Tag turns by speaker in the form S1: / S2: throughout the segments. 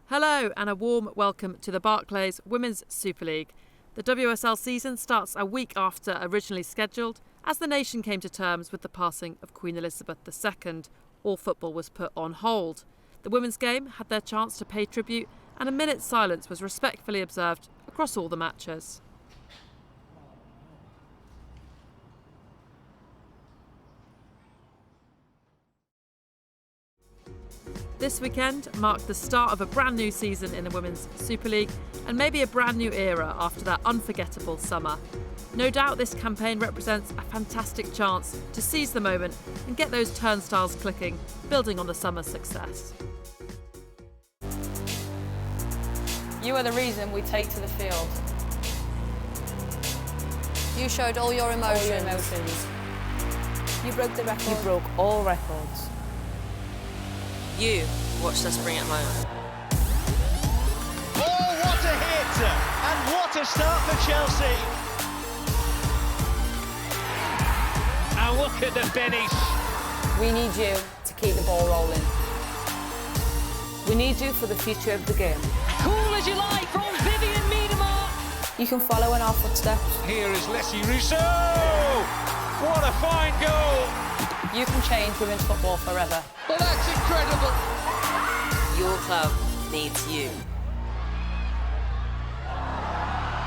S1: Hello and a warm welcome to the Barclays Women's Super League. The WSL season starts a week after originally scheduled as the nation came to terms with the passing of Queen Elizabeth II. All football was put on hold. The women's game had their chance to pay tribute and a minute's silence was respectfully observed across all the matches. This weekend marked the start of a brand new season in the Women's Super League and maybe a brand new era after that unforgettable summer. No doubt this campaign represents a fantastic chance to seize the moment and get those turnstiles clicking, building on the summer's success.
S2: You are the reason we take to the field.
S3: You showed all your emotions.
S2: All your emotions.
S3: You broke the record.
S2: You broke all records.
S4: You watched us bring it home.
S5: Oh, what a hit! And what a start for Chelsea! And look at the finish.
S2: We need you to keep the ball rolling. We need you for the future of the game.
S5: Cool as you like from Vivian Miedema.
S3: You can follow in our footsteps.
S5: Here is Leslie Rousseau. What a fine goal.
S2: You can change women's football forever.
S5: Well, that's incredible.
S4: Your club needs you.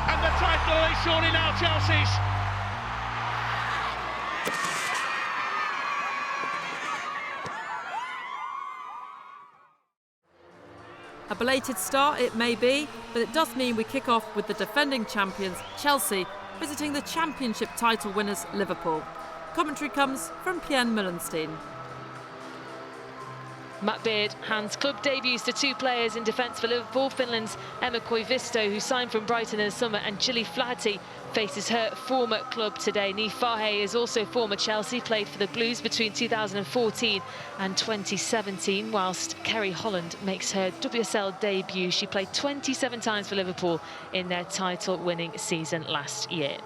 S5: And the title is surely now Chelsea's.
S1: A belated start it may be, but it does mean we kick off with the defending champions Chelsea visiting the championship title winners Liverpool. Commentary comes from Pian Mullenstein.
S6: Matt Beard hands club debuts to two players in defence for Liverpool. Finland's Emma Koivisto, who signed from Brighton in the summer, and Gilly Flaherty faces her former club today. Niamh Fahey is also former Chelsea, played for the Blues between 2014 and 2017, whilst Kerry Holland makes her WSL debut. She played 27 times for Liverpool in their title-winning season last year.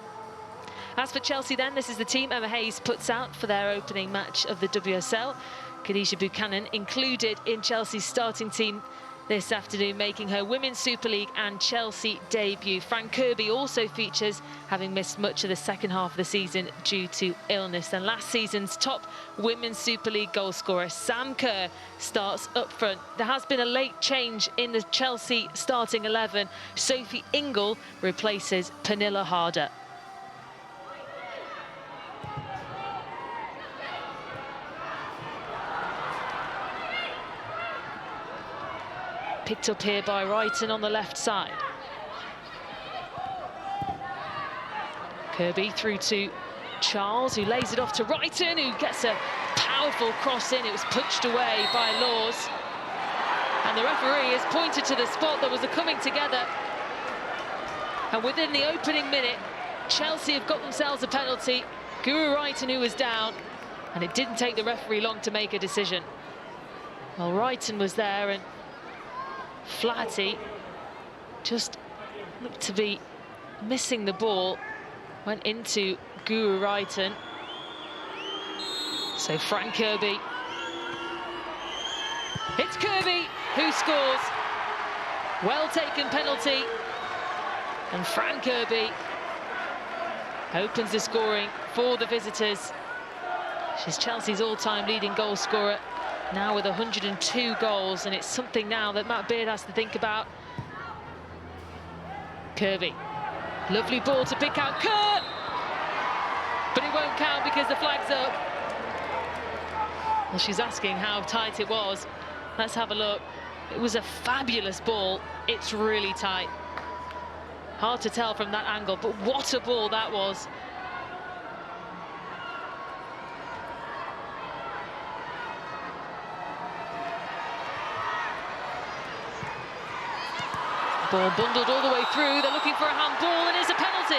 S6: As for Chelsea then, this is the team Emma Hayes puts out for their opening match of the WSL. Khadija Buchanan included in Chelsea's starting team this afternoon, making her Women's Super League and Chelsea debut. Fran Kirby also features, having missed much of the second half of the season due to illness. And last season's top Women's Super League goalscorer, Sam Kerr, starts up front. There has been a late change in the Chelsea starting 11. Sophie Ingle replaces Pernilla Harder. Picked up here by Wrighton on the left side. Kirby through to Charles, who lays it off to Wrighton, who gets a powerful cross in. It was punched away by Laws. And the referee has pointed to the spot that was a coming together. And within the opening minute, Chelsea have got themselves a penalty. Guru Wrighton, who was down, and it didn't take the referee long to make a decision. Well, Wrighton was there, and Flaherty just looked to be missing the ball, went into Guru Wrighton. So Fran Kirby. It's Kirby who scores. Well taken penalty. And Fran Kirby opens the scoring for the visitors. She's Chelsea's all-time leading goal scorer, now with 102 goals, and it's something now that Matt Beard has to think about. Kirby, lovely ball to pick out Kerr, but it won't count because the flag's up. Well, she's asking how tight it was. Let's have a look. It was a fabulous ball. It's really tight. Hard to tell from that angle, but what a ball that was. Ball bundled all the way through. They're looking for a handball, and it's a penalty.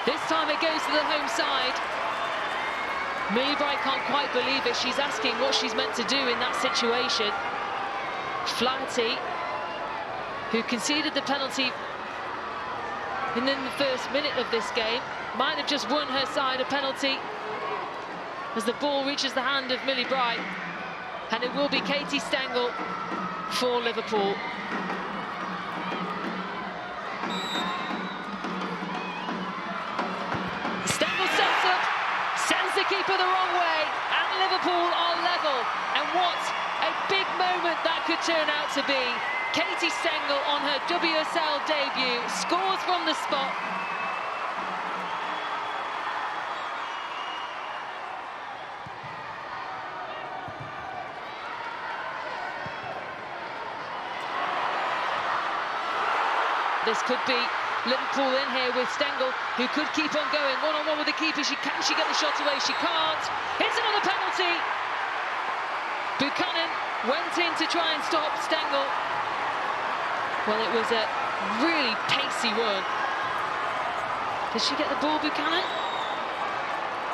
S6: This time it goes to the home side. Millie Bright can't quite believe it. She's asking what she's meant to do in that situation. Flaherty, who conceded the penalty in the first minute of this game, might have just won her side a penalty as the ball reaches the hand of Millie Bright, and it will be Katie Stengel for Liverpool. Stengel sets up, sends the keeper the wrong way, and Liverpool are level. And what a big moment that could turn out to be. Katie Stengel on her WSL debut scores from the spot. This could be Liverpool in here with Stengel, who could keep on going one-on-one with the keeper. Can she get the shot away? She can't. It's another penalty. Buchanan went in to try and stop Stengel. Well, it was a really pacey run. Did she get the ball, Buchanan?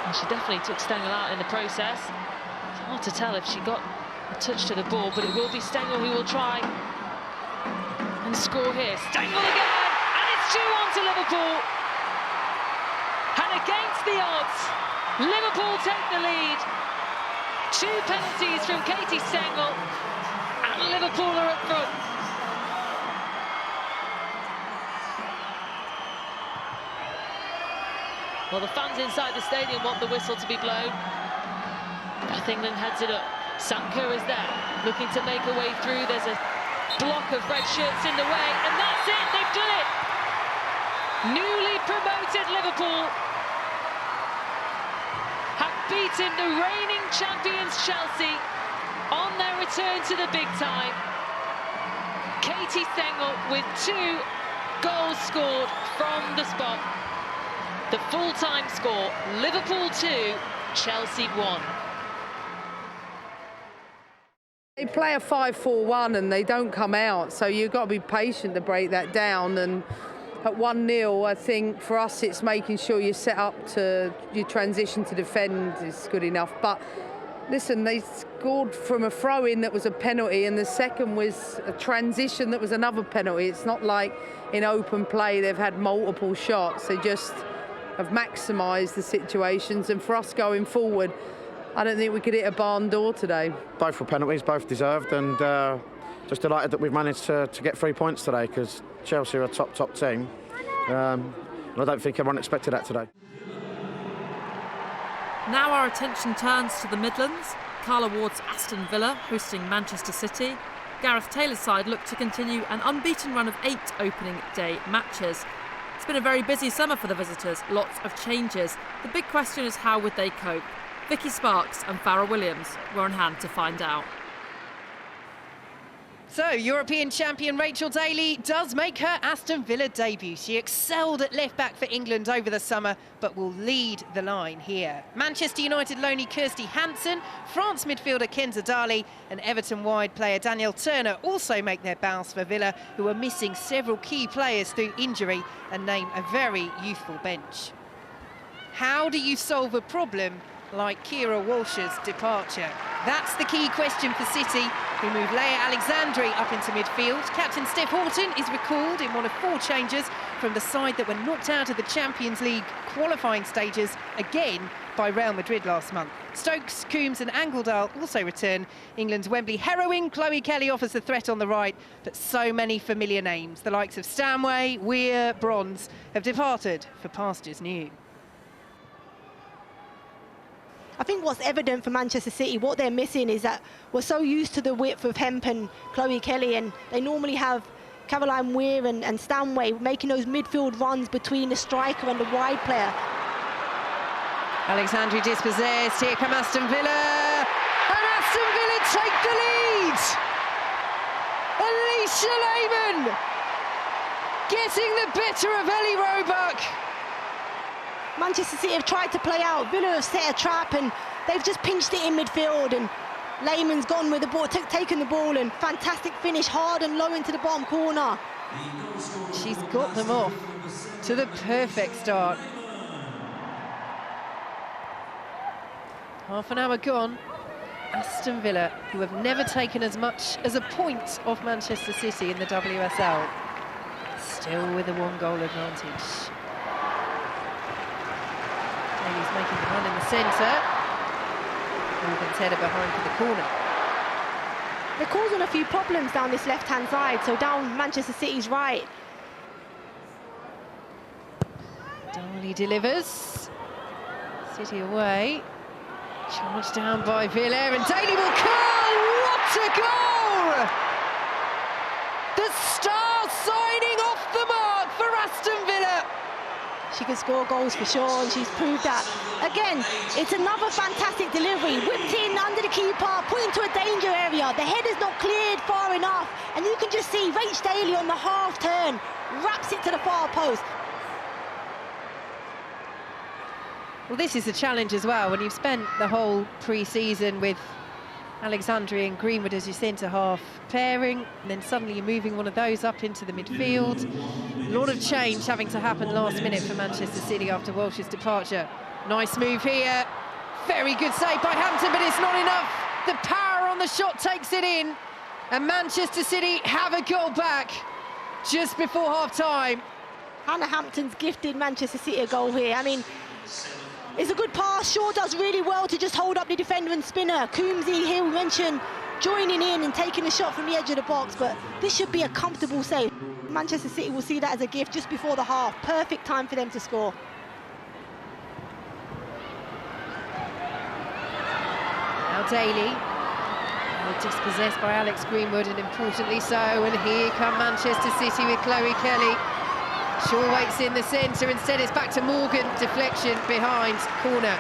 S6: Well, she definitely took Stengel out in the process. It's hard to tell if she got a touch to the ball, but it will be Stengel who will try and score here. Stengel again, and it's 2-1 to Liverpool. And against the odds, Liverpool take the lead. 2 penalties from Katie Stengel, and Liverpool are up front. Well, the fans inside the stadium want the whistle to be blown. But England heads it up. Sanko is there, looking to make her way through. There's a block of red shirts in the way, and that's it, they've done it! Newly promoted Liverpool have beaten the reigning champions Chelsea on their return to the big time. Katie Stengel with 2 goals scored from the spot. The full-time score, Liverpool 2, Chelsea 1.
S7: They play a 5-4-1 and they don't come out, so you've got to be patient to break that down. And at 1-0, I think for us it's making sure you set up to your transition to defend is good enough. But listen, they scored from a throw-in that was a penalty, and the second was a transition that was another penalty. It's not like in open play they've had multiple shots. They just have maximised the situations, and for us going forward, I don't think we could hit a barn door today.
S8: Both were penalties, both deserved, and just delighted that we've managed to get 3 points today, because Chelsea are a top team. And I don't think everyone expected that today.
S1: Now our attention turns to the Midlands. Carla Ward's Aston Villa hosting Manchester City. Gareth Taylor's side look to continue an unbeaten run of 8 opening day matches. It's been a very busy summer for the visitors, lots of changes. The big question is, how would they cope? Vicky Sparks and Farrah Williams were on hand to find out.
S9: So, European champion Rachel Daly does make her Aston Villa debut. She excelled at left-back for England over the summer, but will lead the line here. Manchester United loanee Kirsty Hansen, France midfielder Kenza Dali and Everton wide player Danielle Turner also make their bows for Villa, who are missing several key players through injury and name a very youthful bench. How do you solve a problem like Kira Walsh's departure? That's the key question for City, who move Leia Alexandri up into midfield. Captain Steph Houghton is recalled in one of 4 changes from the side that were knocked out of the Champions League qualifying stages again by Real Madrid last month. Stokes, Coombs and Angledal also return. England's Wembley heroine Chloe Kelly offers the threat on the right, but so many familiar names, the likes of Stanway, Weir, Bronze, have departed for pastures new.
S10: I think what's evident for Manchester City, what they're missing is that we're so used to the width of Hemp and Chloe Kelly, and they normally have Caroline Weir and Stanway making those midfield runs between the striker and the wide player.
S9: Alexandri dispossessed, here come Aston Villa, and Aston Villa take the lead! Alicia Lehmann getting the better of Ellie Roebuck.
S10: Manchester City have tried to play out, Villa have set a trap and they've just pinched it in midfield, and Lehmann's gone with the ball, taken the ball, and fantastic finish, hard and low into the bottom corner.
S9: She's got them off to the perfect start. Half an hour gone. Aston Villa, who have never taken as much as a point off Manchester City in the WSL, still with a 1-goal advantage. Daly's making the run in the centre. Morgan's header behind for the corner.
S10: They're causing a few problems down this left-hand side, so down Manchester City's right.
S9: Darley delivers. City away. Charged down by Villa, and Daly will curl. What a goal! The Stars signing off the mark for Aston Villa.
S10: She can score goals for sure, and she's proved that. Again, it's another fantastic delivery. Whipped in under the keeper, put into a danger area. The head is not cleared far enough, and you can just see Rach Daly on the half turn, wraps it to the far post.
S9: Well, this is a challenge as well, when you've spent the whole pre-season with Alexandria and Greenwood as your centre-half pairing, and then suddenly you're moving one of those up into the midfield. A lot of change having to happen last minute for Manchester City after Walsh's departure. Nice move here. Very good save by Hampton, but it's not enough. The power on the shot takes it in, and Manchester City have a goal back just before half-time.
S10: Hannah Hampton's gifted Manchester City a goal here. I mean, it's a good pass. Shaw does really well to just hold up the defender and spinner. Coombsy here, we mentioned, joining in and taking a shot from the edge of the box, but this should be a comfortable save. Manchester City will see that as a gift just before the half. Perfect time for them to score.
S9: Now Daly, dispossessed by Alex Greenwood, and importantly so, and here come Manchester City with Chloe Kelly. Shaw waits in the centre, instead it's back to Morgan, deflection behind, corner.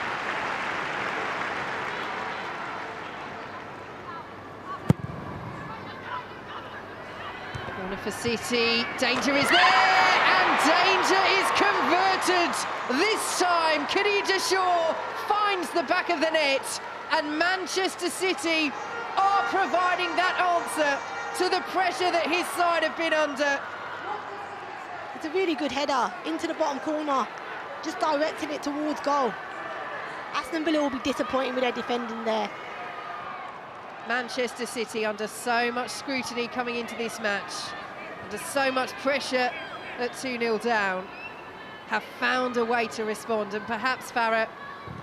S9: Corner for City, danger is there, and danger is converted. This time, Khadija Shaw finds the back of the net, and Manchester City are providing that answer to the pressure that his side have been under.
S10: It's a really good header into the bottom corner, just directing it towards goal. Aston Villa will be disappointed with their defending there.
S9: Manchester City under so much scrutiny coming into this match, under so much pressure at 2-0 down, have found a way to respond, and perhaps, Farah,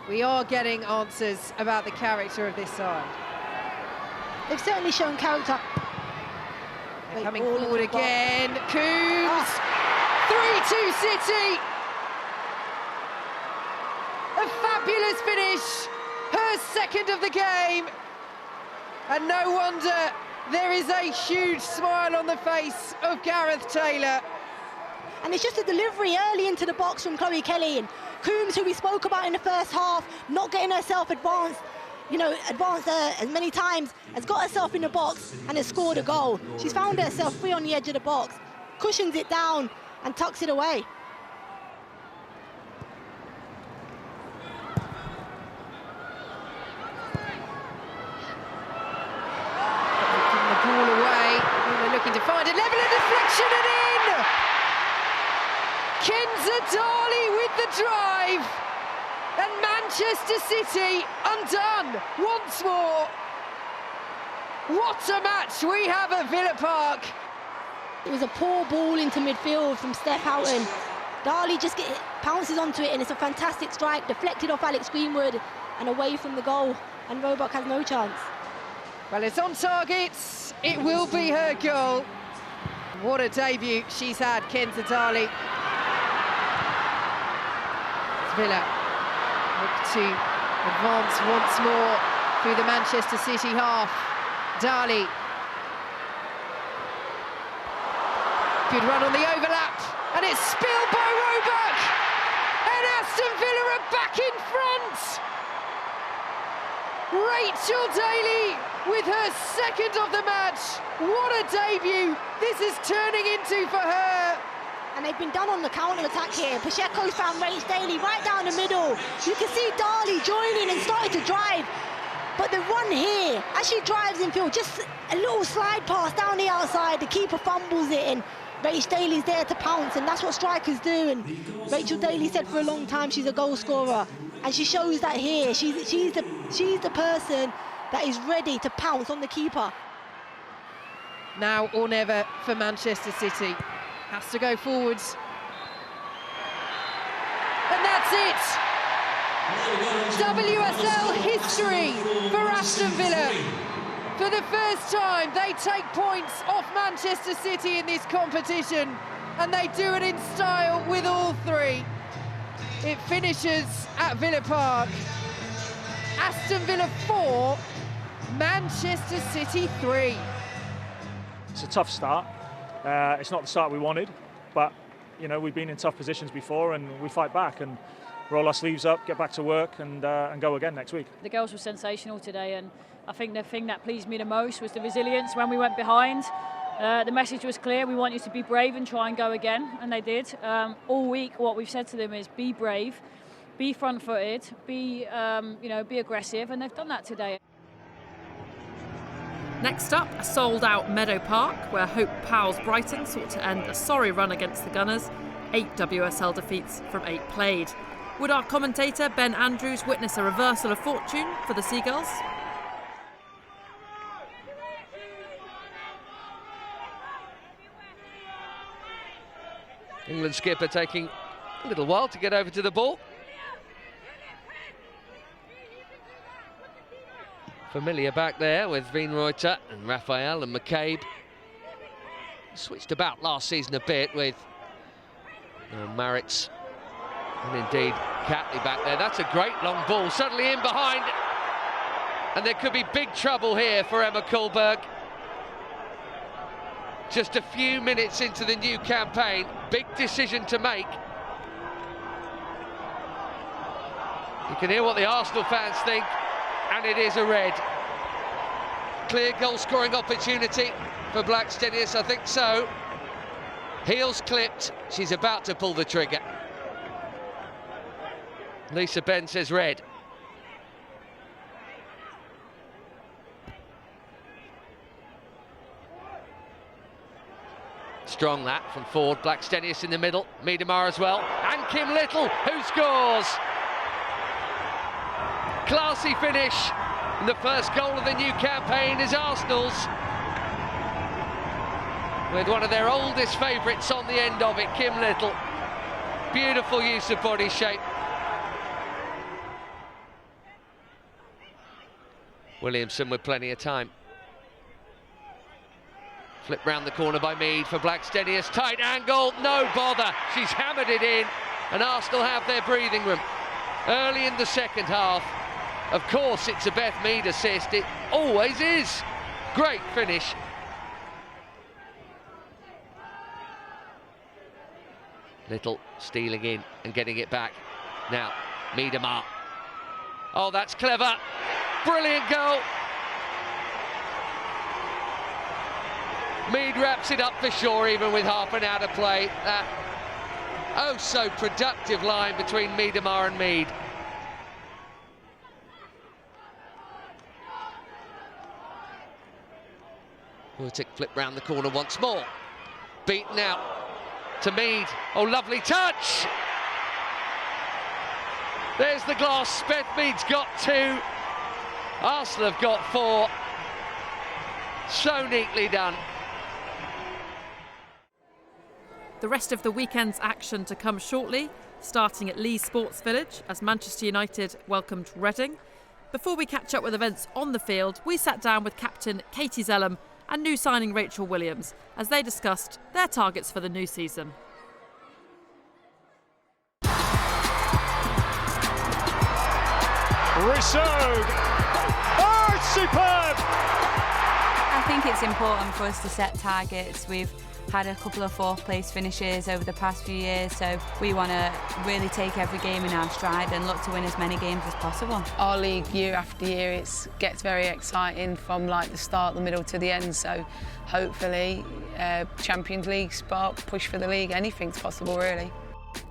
S9: we are getting answers about the character of this side.
S10: They've certainly shown character.
S9: They're coming forward again, Coombs! 3-2 City! A fabulous finish, her second of the game, and no wonder there is a huge smile on the face of Gareth Taylor.
S10: And it's just a delivery early into the box from Chloe Kelly, and Coombs, who we spoke about in the first half, not getting herself advanced as many times, has got herself in the box and has scored a goal. She's found herself free on the edge of the box, cushions it down and tucks it away.
S9: Giving the ball away, they're looking to find a level of deflection and in! Kenza Darley with the drive, and Manchester City undone once more. What a match we have at Villa Park.
S10: It was a poor ball into midfield from Steph Houghton. Darley just pounces onto it, and it's a fantastic strike, deflected off Alex Greenwood and away from the goal, and Roebuck has no chance.
S9: Well, it's on target, it will be her goal. What a debut she's had, Kenza Darley. Villa look to advance once more through the Manchester City half. Darley. Good run on the overlap, and it's spilled by Roebuck, and Aston Villa are back in front. Rachel Daly with her second of the match. What a debut this is turning into for her.
S10: And they've been done on the counter-attack here. Pacheco's found Rach Daly right down the middle. You can see Darley joining and starting to drive. But the run here, as she drives infield, just a little slide pass down the outside, the keeper fumbles it, and Rach Daly's there to pounce, and that's what strikers do. And Rachel Daly said for a long time she's a goal scorer, and she shows that here. She's the person that is ready to pounce on the keeper.
S9: Now or never for Manchester City. Has to go forwards. And that's it! WSL history for Aston Villa. For For the first time, they take points off Manchester City in this competition, and they do it in style with all three. It finishes at Villa Park. Aston Villa 4, Manchester City 3.
S11: It's a tough start. It's not the start we wanted, but you know, we've been in tough positions before and we fight back and roll our sleeves up, get back to work and go again next week.
S12: The girls were sensational today, and I think the thing that pleased me the most was the resilience when we went behind. The message was clear: we want you to be brave and try and go again, and they did. All week what we've said to them is be brave, be front-footed, be aggressive, and they've done that today.
S1: Next up, a sold-out Meadow Park, where Hope Powell's Brighton sought to end a sorry run against the Gunners. 8 WSL defeats from 8 played. Would our commentator Ben Andrews witness a reversal of fortune for the Seagulls?
S13: England skipper taking a little while to get over to the ball. Familiar back there with Wienreuter and Raphael and McCabe. Switched about last season a bit with Maritz and indeed Catley back there. That's a great long ball, suddenly in behind. And there could be big trouble here for Emma Kullberg. Just a few minutes into the new campaign, big decision to make. You can hear what the Arsenal fans think, and it is a red. Clear goal-scoring opportunity for Blackstenius, I think so. Heels clipped, she's about to pull the trigger. Lisa Ben says red. Strong that from forward, Blackstenius in the middle, Miedemar as well, and Kim Little, who scores! Classy finish, and the first goal of the new campaign is Arsenal's, with one of their oldest favourites on the end of it, Kim Little. Beautiful use of body shape. Williamson with plenty of time. Flip round the corner by Mead for Blackstenius, tight angle, no bother, she's hammered it in, and Arsenal have their breathing room. Early in the second half, of course it's a Beth Mead assist, it always is. Great finish. Little stealing in and getting it back. Now, Miedemar. Oh, that's clever. Brilliant goal. Mead wraps it up for sure, even with half an hour to play. That oh so productive line between Miedemar and Mead. Hurtic flip round the corner once more. Beaten out to Mead. Oh, lovely touch. There's the glass. Beth Mead's got 2. Arsenal have got 4. So neatly done.
S1: The rest of the weekend's action to come shortly, starting at Leigh Sports Village as Manchester United welcomed Reading. Before we catch up with events on the field, we sat down with captain Katie Zellum and new signing Rachel Williams as they discussed their targets for the new season.
S5: Rousseau! Oh, it's superb!
S14: I think it's important for us to set targets. We've had a couple of 4th place finishes over the past few years, so we want to really take every game in our stride and look to win as many games as possible.
S15: Our league year after year, it gets very exciting from like the start, the middle to the end, so hopefully Champions League spot, push for the league, anything's possible really.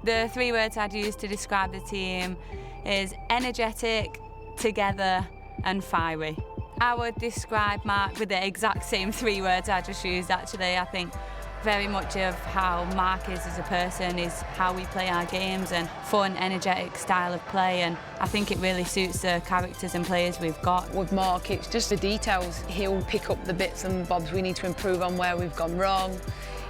S14: The 3 words I'd use to describe the team is energetic, together and fiery. I would describe Mark with the exact same 3 words I just used actually. I think very much of how Mark is as a person is how we play our games, and fun, energetic style of play, and I think it really suits the characters and players we've got.
S15: With Mark, it's just the details. He'll pick up the bits and bobs we need to improve on where we've gone wrong.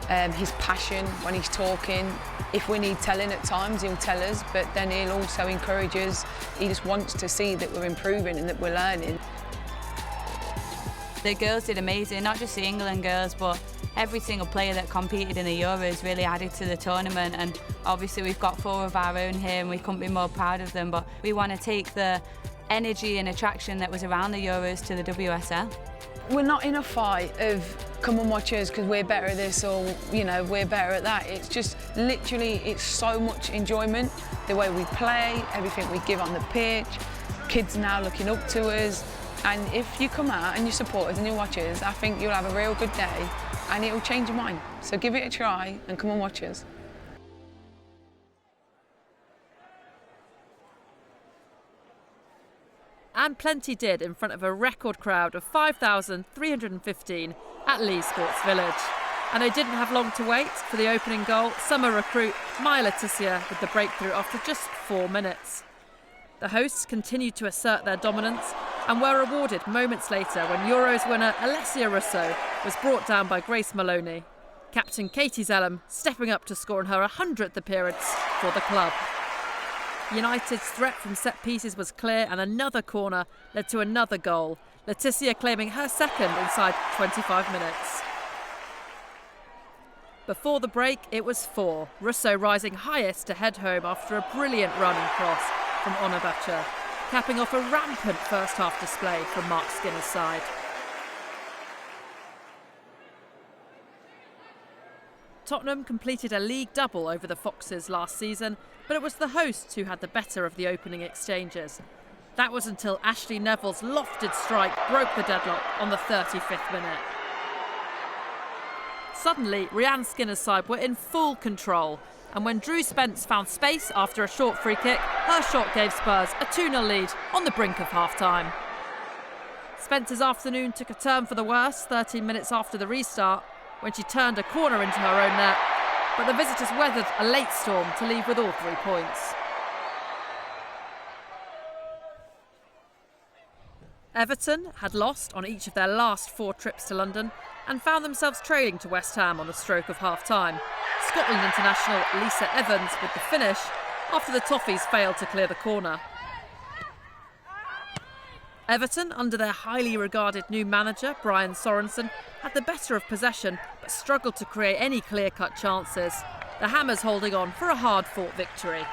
S15: His passion when he's talking. If we need telling at times, he'll tell us, but then he'll also encourage us. He just wants to see that we're improving and that we're learning.
S14: The girls did amazing, not just the England girls, but every single player that competed in the Euros really added to the tournament. And obviously we've got 4 of our own here and we couldn't be more proud of them, but we want to take the energy and attraction that was around the Euros to the WSL.
S15: We're not in a fight of come and watch us because we're better at this or, you know, we're better at that. It's just literally, it's so much enjoyment, the way we play, everything we give on the pitch, kids now looking up to us. And if you come out and you support us and you watch us, I think you'll have a real good day and it'll change your mind. So give it a try and come and watch us.
S1: And plenty did in front of a record crowd of 5,315 at Leigh Sports Village. And they didn't have long to wait for the opening goal. Summer recruit Maya Letizia with the breakthrough after just 4 minutes. The hosts continued to assert their dominance and were rewarded moments later when Euros winner Alessia Russo was brought down by Grace Maloney. Captain Katie Zellum stepping up to score in her 100th appearance for the club. United's threat from set pieces was clear and another corner led to another goal, Letizia claiming her second inside 25 minutes. Before the break, it was 4, Russo rising highest to head home after a brilliant run and cross from Onabacha, capping off a rampant first-half display from Mark Skinner's side. Tottenham completed a league double over the Foxes last season, but it was the hosts who had the better of the opening exchanges. That was until Ashley Neville's lofted strike broke the deadlock on the 35th minute. Suddenly, Rhiann Skinner's side were in full control, and when Drew Spence found space after a short free kick, her shot gave Spurs a 2-0 lead on the brink of half-time. Spence's afternoon took a turn for the worse 13 minutes after the restart, when she turned a corner into her own net, but the visitors weathered a late storm to leave with all 3 points. Everton had lost on each of their last 4 trips to London and found themselves trailing to West Ham on the stroke of half-time. Scotland international Lisa Evans with the finish after the Toffees failed to clear the corner. Everton, under their highly regarded new manager, Brian Sorensen, had the better of possession but struggled to create any clear-cut chances. The Hammers holding on for a hard-fought victory.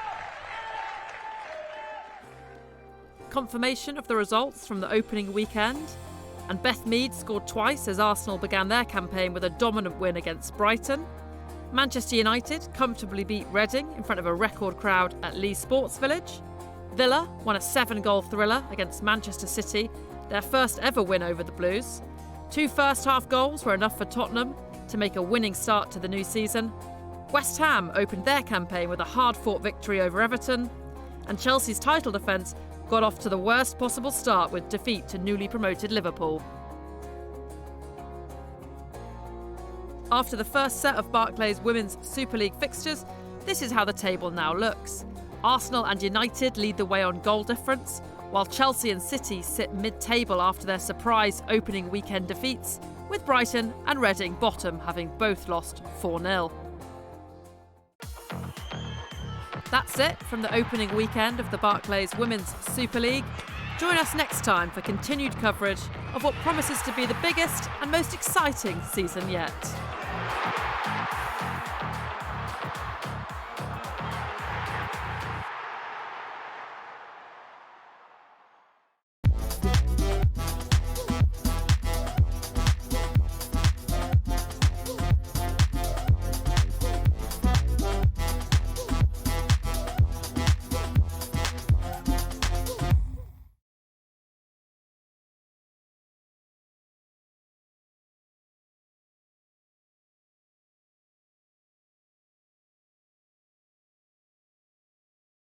S1: Confirmation of the results from the opening weekend, and Beth Mead scored twice as Arsenal began their campaign with a dominant win against Brighton. Manchester United comfortably beat Reading in front of a record crowd at Leigh Sports Village. Villa won a 7-goal thriller against Manchester City, their first ever win over the Blues. 2 first-half goals were enough for Tottenham to make a winning start to the new season. West Ham opened their campaign with a hard-fought victory over Everton, and Chelsea's title defence got off to the worst possible start with defeat to newly promoted Liverpool. After the first set of Barclay's Women's Super League fixtures, this is how the table now looks. Arsenal and United lead the way on goal difference, while Chelsea and City sit mid-table after their surprise opening weekend defeats, with Brighton and Reading bottom having both lost 4-0. That's it from the opening weekend of the Barclays Women's Super League. Join us next time for continued coverage of what promises to be the biggest and most exciting season yet.